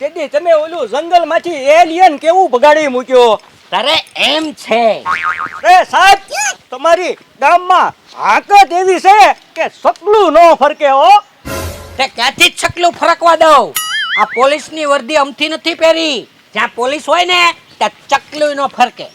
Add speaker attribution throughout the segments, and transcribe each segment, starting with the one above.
Speaker 1: તેથી તમે ઓલું જંગલમાંથી એલિયન કેવું બગાડી મૂક્યો?
Speaker 2: તારે એમ છે
Speaker 1: એ સાહેબ, તમારી ગામમાં હાકત એવી છે કે સકલું ન ફરકે હો.
Speaker 2: તે ક્યાંથી જ છકલું ફરકવા દઉં? આ પોલીસની વર્દી અમથી નથી પહેરી. જ્યાં પોલીસ હોય ને ત્યાં ચકલું નો ફરકે.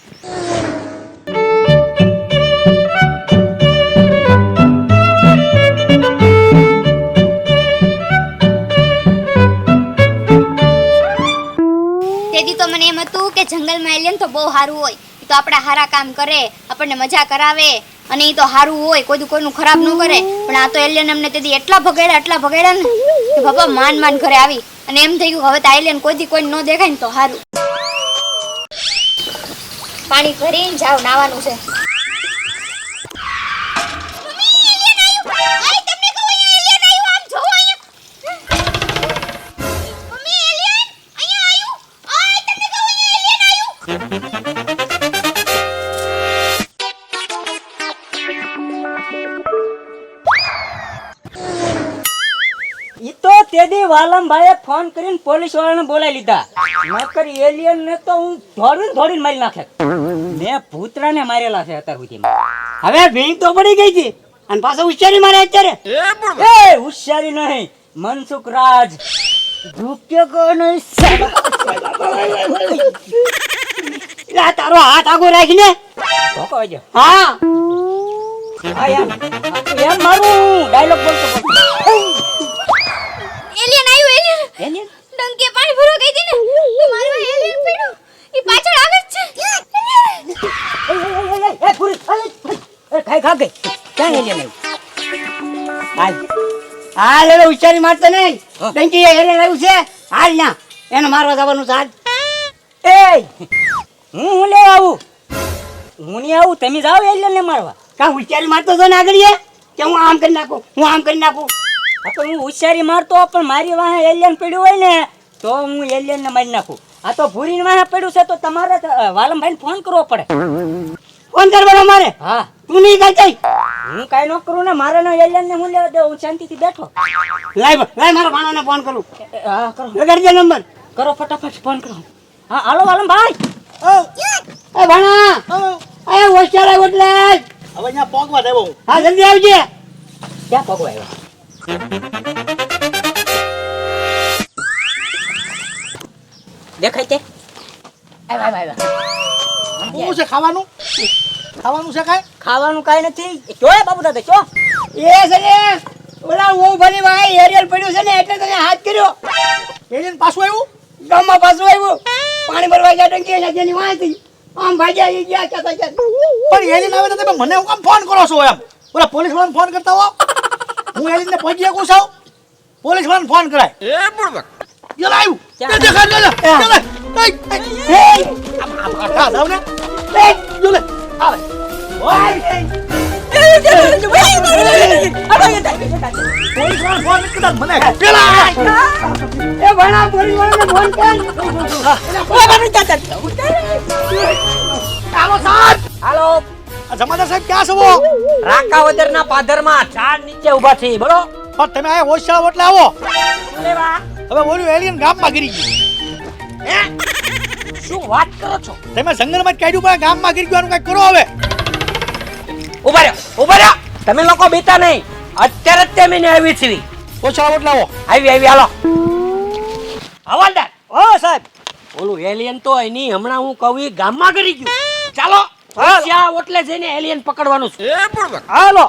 Speaker 3: તેથી તો મને એમ હતું કે જંગલમાં એલિયન તો બહુ સારું હોય, એ તો આપણા સારા કામ કરે, આપણને મજા કરાવે અને એ તો સારું હોય, કોઈનું ખરાબ ન કરે. પણ આ તો એલિયન અમને તેથી એટલા ભગાડ્યા ને કે બાપા માન ઘરે આવી અને એમ થઈ ગયું હવે તો એલિયન કોઈ ન દેખાય ને તો સારું. પાણી ભરીને જાવ, નાવાનું છે.
Speaker 1: ઈ તો તેદી વાલમભાઈએ ફોન કરીને પોલીસ વાળાને બોલાવી લીધા. નકર એલિયન ને તો હું ધોડીને મારી નાખે. મેં ભૂતરાને મારેલા છે અત્યાર સુધીમાં.
Speaker 4: હવે ભીંગ તો પડી ગઈ હતી અને પાછો ઉચ્ચારી મારે અત્યારે.
Speaker 1: એ હોશિયારી નહીં, મનસુખ રાજ ધૂપ્યો કો નહીં.
Speaker 4: આ તારો હાથ આગો રાખીને
Speaker 1: ધોકો વાગ્યો.
Speaker 4: હા
Speaker 1: હા એમ મારું ડાયલોગ બોલતો
Speaker 3: એલિયન આવ્યું,
Speaker 1: એલિયન
Speaker 3: ડંકે પાણી ભરો ગઈ હતી ને તો મારો એલિયન પડ્યો, એ પાછળ આવે જ છે.
Speaker 1: એ પૂરી એ ખાઈ ખા ગઈ. ક્યાં એલિયન આવ્યું?
Speaker 4: હાલ હવે ઉચ્ચારી મારતો નહીં. ડંકી હેરે રહ્યું છે. હાલ ના એને મારવા જવાનું છે.
Speaker 1: એ હું લેવા આવું? હું નહીં આવું, તમે જાઓ એલિયન ને મારવા.
Speaker 4: કા ઉચ્ચારી મારતો તો ને આગળ કે હું આમ કરી નાખું, હું આમ કરી નાખું.
Speaker 1: આ તો હું હોશિયારી મારતો પણ મારી વાહે એલિયન પડ્યું હોય ને તો હું એલિયન ને મારી નાખું. આ તો ભૂરીની વાહે પડ્યું છે તો તમારે વાલમભાઈને ફોન કરવો પડે.
Speaker 4: ફોન કરવાનો મારે?
Speaker 1: હા.
Speaker 4: તું નહીં કાંઈ?
Speaker 1: હું કાંઈ ન કરું ને, મારે એલિયન ને હું લેવા દઉં, હું શાંતિથી બેઠો.
Speaker 4: લાય મારા ભાણાને ફોન કરું.
Speaker 1: હા કરો,
Speaker 4: લગાડજે નંબર.
Speaker 1: કરો ફટાફટ ફોન કરો. હા હાલો વાલમભાઈ.
Speaker 4: એ ભાણા એ હોશિયાર આવ્યો એટલે
Speaker 5: હવે અહીંયા પોગવા દેવો.
Speaker 4: હા જલ્દી આવજે.
Speaker 1: ક્યાં પગો આવ્યો? દેખાય તે? આવ્યા.
Speaker 5: શું છે ખાવાનું? ખાવાનું છે કાંઈ?
Speaker 1: ખાવાનું કાંઈ નથી. જોયે બાબુ દાદા ચો.
Speaker 4: એ છે ને ઓલા હું ભરી ભાઈ એરિયલ પડ્યું છે ને એટલે તને હાથ કર્યો.
Speaker 5: એલિયન પાછું આવ્યું?
Speaker 4: ગામમાં પાછું આવ્યું. પાણી ભરવા ગયા ટંકી એટલે જેની વાંચી આમ ભાગ્યા આવી ગયા ક્યાં.
Speaker 5: પણ એલિયન આવે તો તમે મને હું કામ ફોન કરો છો એમ? ઓલા પોલીસ વાળાને ફોન કરતા હો. હું એલિયનને પહોંચી શકું છું? પોલીસ વાળાને ફોન કરાય. ચાલ આવ્યું.
Speaker 1: ક્યાં?
Speaker 5: દેખાડ લે. દાવ ને. જો લે. આવે. પોલીસ વાળાને ફોન કરતા મને પેલા
Speaker 4: એ ભણા પોલીસ વાળાને ફોન કર.
Speaker 5: આવો સાહેબ.
Speaker 2: હાલો,
Speaker 5: આ જમાદાર સાહેબ ક્યાં છો?
Speaker 2: રાકાવદરના પાદરમાં ઝાડ નીચે ઊભા છે. બોલો
Speaker 5: પણ તમે આ હોશિયાર એટલે આવો.
Speaker 2: શું લેવા?
Speaker 5: હવે ઓલું એલિયન ગામમાં ગીરી ગયું.
Speaker 2: હે? શું વાત કરો છો?
Speaker 5: તમે જંગલમાં જ કાઢ્યું પણ ગામમાં ગીરી ગયું, કઈ કરો હવે.
Speaker 2: ઉભા રહ્યો. તમે લોકો બીતા નહીં. અત્યારે જ તેમને આવી છે.
Speaker 5: હોશિયાર એટલે આવો.
Speaker 2: આવી હાલો. હવાલદાર,
Speaker 1: ઓ સાહેબ.
Speaker 2: ઓલું એલિયન તો એની હમણાં હું કહું ઈ ગામમાં કરી ગયું. ચાલો ત્યાં ઓટલે જઈને એલિયન પકડવાનું છે.
Speaker 1: હાલો.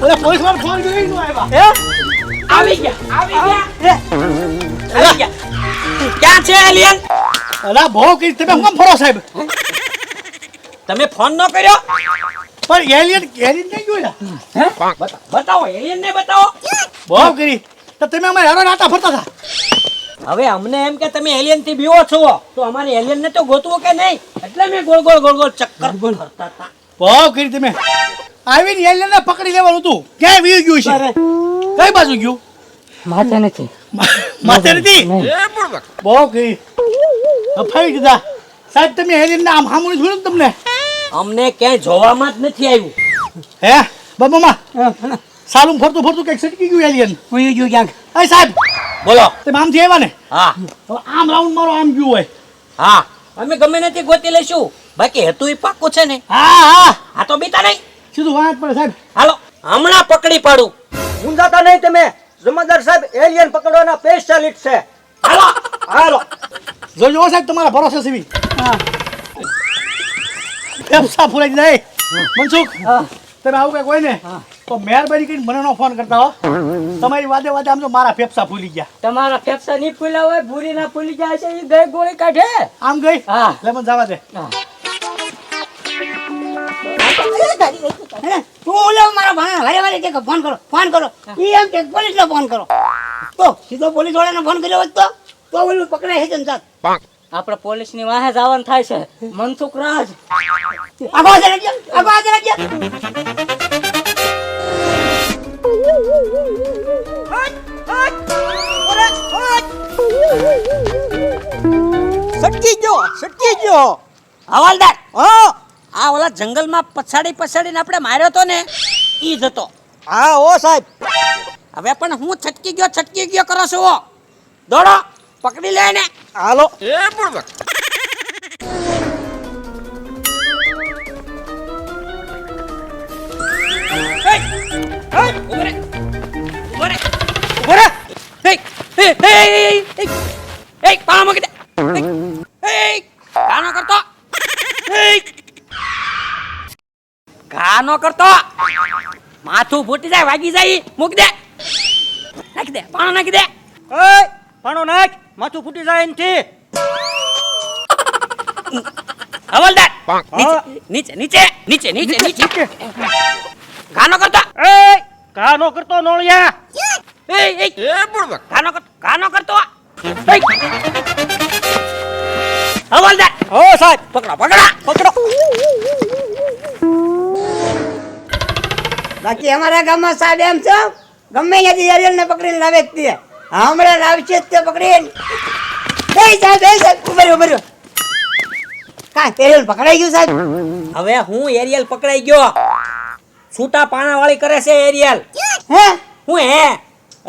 Speaker 5: ઓલા પોલીસ વાળા ફોન કરી નું આવ્યા.
Speaker 1: હે?
Speaker 2: આવી ગયા. ક્યાં છે એલિયન?
Speaker 5: અલા ભો કે તમે હું કામ ફરો સાહેબ?
Speaker 2: તમે ફોન ન કર્યો?
Speaker 5: પણ એલિયન નહીં જોયા.
Speaker 2: બતાવો, એલિયન ને બતાવો.
Speaker 5: બહુ કરી તો તમે અમારે હેરો નાટા ફરતા હતા.
Speaker 2: હવે અમને એમ કે તમે એલિયન થી બીવો છો તો અમારે એલિયન ને તો ગોતવો કે નહીં, એટલે મેં ગોળ ગોળ ચક્કર ફરતા હતા.
Speaker 5: બહુ કરી તમે આવીને એલિયન ને પકડી લેવાનું હતું. ક્યાંય વી ગયું છે? કઈ બાજુ ગયું?
Speaker 1: માથે નથી.
Speaker 5: માથે નથી. બહુ કરી અફાઈ દીધા સાહેબ. તમે એલિયન ને આમ હામું જોયું તમને?
Speaker 2: અમને ક્યાંય જોવામાં જ નથી આવ્યું.
Speaker 5: હે બાબુમાં સાલું ફરતું ફરતું કંઈક સટકી ગયું એલિયન.
Speaker 4: કોઈ ગયું ક્યાંક.
Speaker 5: એ સાહેબ
Speaker 2: બોલો.
Speaker 5: તમે આમથી આવ્યા ને?
Speaker 2: હા
Speaker 5: હવે આમ રાઉન્ડ મારો આમ ગયું હોય.
Speaker 2: હા અમે ગમે નથી ગોતી લઈશું. બાકી હેતુ ઈ પાક્કું છે ને.
Speaker 5: હા હા
Speaker 2: આ તો બીતા નહીં.
Speaker 5: સીધું વાત પડે સાહેબ.
Speaker 2: હાલો હમણાં પકડી પાડું.
Speaker 1: મુંજાતા નહીં તમે. જમાદાર સાહેબ એલિયન પકડવાના સ્પેશિયાલિસ્ટ છે.
Speaker 2: હાલો
Speaker 5: હાલો જોજો સાહેબ તમારા ભરોસે સીવી. ફેફસા ફૂલાઈ જાય. મનસુખ તમે આવું કઈ કોઈ ને તો મહેરબાની કરીને મને નો ફોન કરતા હો. તમારી વાદે વાદે આમ તો મારા ફેફસા ફૂલી ગયા.
Speaker 1: તમારા ફેફસા નહીં ફૂલ્યા હોય, ભૂરી ના ફૂલી જાય છે, એ ગઈ ગોળી કાઢે.
Speaker 5: આમ ગઈ
Speaker 1: હા.
Speaker 5: એટલે મને જવા દે.
Speaker 4: હે? તું ઓલો મારા ભાણા વારે વારે કે ફોન કરો ફોન કરો. ઈ એમ કે પોલીસને ફોન કરો. તો સીધો પોલીસ વાળાને ફોન કર્યો હોત તો ઓલું પકડાય છે જનતા.
Speaker 1: આપણે પોલીસ ની વાહે જવાનું થાય છે. મનસુખ રાજ
Speaker 4: આગો હાજર રાખજો. આગો હાજર રાખજો.
Speaker 2: સટકી ગયો. હવાલદાર આ ઓલા જંગલમાં પછાડીને આપણે માર્યો તો ને ઈ જ હતો.
Speaker 1: હા ઓ સાહેબ.
Speaker 2: હવે પણ હું છટકી ગયો કરો છો. દોડો પકડી લે ને.
Speaker 1: હાલો.
Speaker 2: કાનો કરતો માથું ફૂટી જાય, વાગી જાય. મૂક દે, નાખી દે, પાણો નાખી દે.
Speaker 1: પાણો નાખ, માથું ફૂટી જાય એનથી.
Speaker 2: હવાલદાર નીચે નીચે નીચે નીચે નીચે. કાનો કરતો
Speaker 1: કાનો કરતો નોળિયા.
Speaker 2: કાનો કરતો. હવાલદાર
Speaker 1: ઓ સાહેબ.
Speaker 2: પકડો.
Speaker 4: બાકી અમારા ગામમાં સાહેબ એમ છે, ગમે ત્યાંથી એરિયલને પકડીને લાવે જ તે. હમણાં લાવશે જ તે પકડીને. એ સાહેબ ઉભર કાંઈ એરિયલ પકડાઈ ગયું સાહેબ.
Speaker 2: હવે હું એરિયલ પકડાઈ ગયો. છૂટા પાણા વાળી કરે છે એરિયલ.
Speaker 4: હે
Speaker 2: હું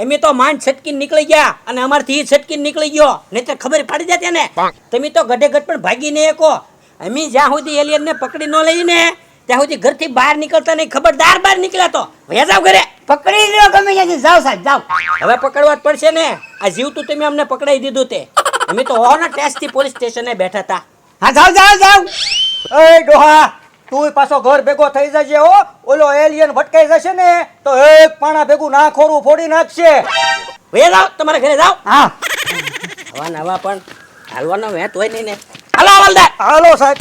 Speaker 2: અમે તો માંડ છટકીને નીકળી ગયા અને અમારથી છટકીને નીકળી ગયો. નહીતર ખબર પડી જાય ને. તમે તો ગઢે ગઢ પણ ભાગી નહીં શકો. અમે જ્યાં સુધી એલિયન ને પકડી ન લઈને ત્યાં સુધી ઘરથી બહાર નીકળતા નહીં. ખબરદાર બહાર નીકળ્યા તો વયા જાવ ઘરે.
Speaker 4: પકડી લો ગમે ત્યાંથી. જાઓ સાહેબ જાઓ.
Speaker 2: હવે પકડવા જ પડશે ને. આ જીવતું તમે અમને પકડાઈ દીધું તે. અમે તો ઓના ટેસ્ટથી પોલીસ સ્ટેશને બેઠા હતા.
Speaker 4: હા જાઓ.
Speaker 1: એ ડોહા, તું પાછો ઘર ભેગો થઈ જજે હો. ઓલો એલિયન ભટકાઈ જશે ને તો એક પાણા ભેગું નાખોરું ફોડી નાખશે.
Speaker 2: વયા જાવ, તમારા ઘરે જાવ.
Speaker 4: હા
Speaker 2: હવા નવા પણ હાલવાનો વેત હોય નહીં ને. હાલો હવાલદાર.
Speaker 1: હાલો સાહેબ.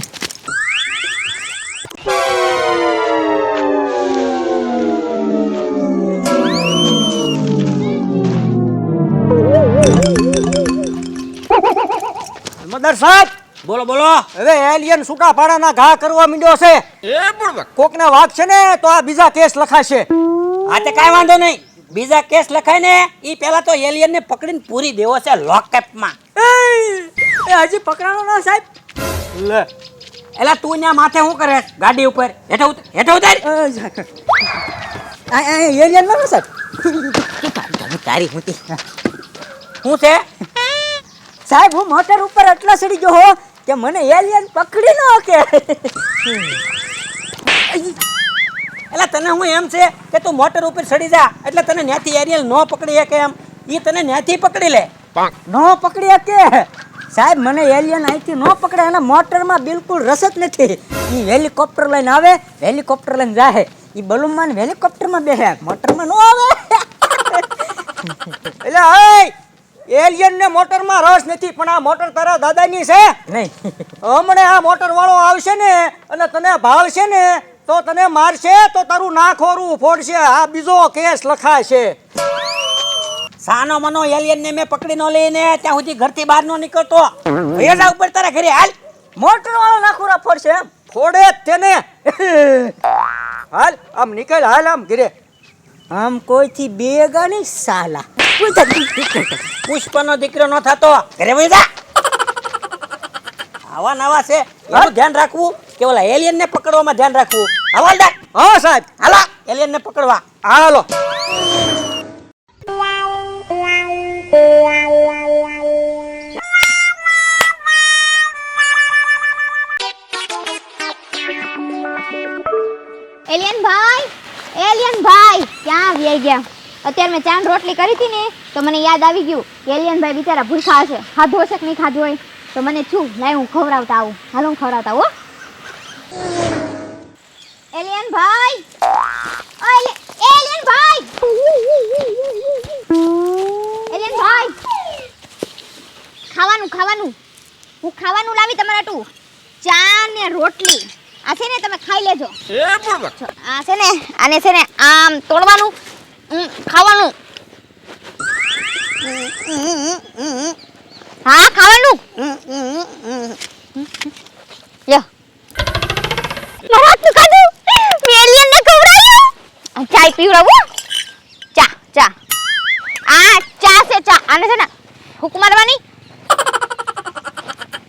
Speaker 1: મદર સાહેબ,
Speaker 2: બોલો બોલો.
Speaker 1: હવે એલિયન છૂટા પાડાના ઘા કરવા માંડ્યો છે. કોકને વાગ છે ને તો આ બીજા કેસ લખાશે.
Speaker 2: આ તે કાંઈ વાંધો નહીં. બીજા કેસ લખાય ને ઈ પહેલા તો એલિયન ને પકડીને પૂરી દેવો છે લોકઅપમાં.
Speaker 1: એ હજી પકડાણો ના સાહેબ. લે
Speaker 2: એલા તું ત્યાં માથે શું કરે ગાડી ઉપર? હેઠે ઉતાર.
Speaker 1: એલિયન ના સાહેબ.
Speaker 2: તારી હોતી શું છે?
Speaker 1: સાહેબ હું મોટર ઉપર એટલા ચડી ગયો હો કે મને એલિયન પકડી ન કે.
Speaker 2: એલા તને હું એમ છે કે તું મોટર ઉપર ચડી જા એટલે તને ન્યાથી એરિયલ ન પકડી શકે એમ. ઈ તને ન્યાથી પકડી લે.
Speaker 1: ન પકડી કે સાહેબ મને એલિયન અહીંથી ન પકડે. એના મોટરમાં બિલકુલ રસ જ નથી. એ હેલિકોપ્ટર લઈને આવે, હેલિકોપ્ટર લઈને જાય. એ બલૂનમાં ને હેલિકોપ્ટરમાં બેસે, મોટરમાં ન આવે. એટલે એલિયન ને મોટરમાં રસ નથી, પણ આ મોટર તારા દાદાની છે નહીં. હમણાં આ મોટર વાળો આવશે ને અને તને ભાળશે ને તો તને મારશે, તો તારું નાખોરું ફોડશે. આ બીજો કેસ લખાશે.
Speaker 2: સાનો મનો એલિયન ને મેં પકડી ન લઈને ત્યાં સુધી ઘરથી બહાર ન નીકળતો. વેજા ઉપર તારા ઘરે હાલ.
Speaker 1: મોટર વાળો નાખોરા ફોડશે એમ? ફોડે જ તેને. હાલ આમ નીકળ, હાલ આમ ઘરે. આમ કોઈથી બેગા નહીં સાલા.
Speaker 2: પુષ્પનો દીકરો ન થતો ઘરે વઈ જા. આવા નવા છે એનું ધ્યાન રાખવું કે ઓલા એલિયન ને પકડવામાં ધ્યાન રાખવું. હવાલદાર
Speaker 1: હા સાહેબ
Speaker 2: હાલો એલિયન ને પકડવા.
Speaker 1: હાલો.
Speaker 3: એલિયન ભાઈ ક્યાં આવી ગયા? અત્યારે મેં ચાંદ રોટલી કરી હતી ને તો મને યાદ આવી ગયું કે એલિયન ભાઈ બિચારા ભૂખા હશે, ખાધું હશે કે નહીં ખાધું હોય તો મને છું લાય હું ખવડાવતા આવું. હાલો હું ખવડાવતા આવું. એલિયન ભાઈ ખાવાનું હું ખાવાનું લાવી તમારા ટુ ચા ને રોટલી. આ છે ને તમે ખાઈ લેજો. આ છે ને આને છે ને આમ તોડવાનું, ખાવાનું. હા ખાવાનું. લ્યો મારા હાથનું ખાધું. મેં એલિયનને ખવડાવ્યું. ચા પીવડાવું. ચા આ ચા છે ચા. આને છે ને ફૂંક મારવાની,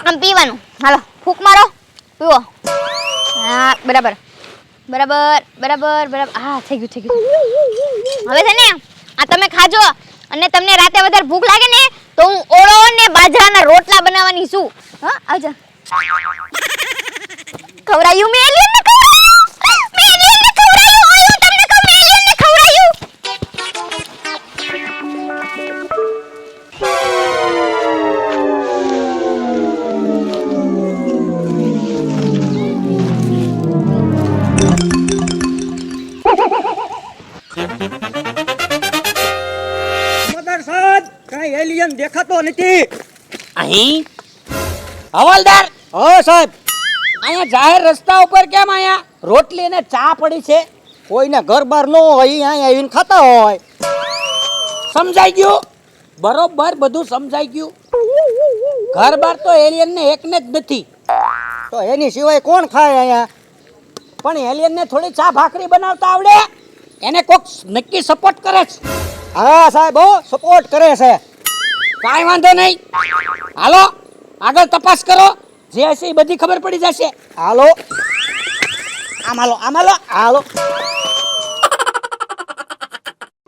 Speaker 3: આમ પીવાનું. હાલો ફૂંક મારો, પીવો. હા બરાબર. હા થઈ ગયું. હવે છે ને આ તમે ખાજો અને તમને રાતે વધારે ભૂખ લાગે ને તો હું ઓળો ને બાજરાના રોટલા બનાવવાની છું. હા આવજો. ખવડાયું મેં એલિયનને ખવડાયું. ઓયો તમને કહું મેં એલિયનને ખવડાયું.
Speaker 1: મદર સાહેબ કઈ એલિયન દેખાતો નથી.
Speaker 2: અહીં હવાલદાર
Speaker 1: હા સાહેબ
Speaker 2: અહીંયા જાહેર રસ્તા ઉપર કેમ અહીંયા રોટલી અને ચા પડી છે?
Speaker 1: કોઈને ઘર બાર ન હોય અહીંયા આવીને ખાતા હોય.
Speaker 2: સમજાઈ ગયું? બરોબર બધું સમજાઈ ગયું. ઘર બાર તો એલિયન ને એકને જ નથી,
Speaker 1: તો એની સિવાય કોણ ખાય અહીંયા?
Speaker 2: પણ એલિયન ને થોડી ચા ભાખરી બનાવતા આવડે. એને કોક નક્કી સપોર્ટ કરે છે.
Speaker 1: હા સાહેબ હો સપોર્ટ કરે છે.
Speaker 2: કાંઈ વાંધો નહીં, હાલો આગળ તપાસ કરો. જે હશે એ બધી ખબર પડી જશે.
Speaker 1: હાલો
Speaker 2: આમ હાલો.
Speaker 1: હાલો.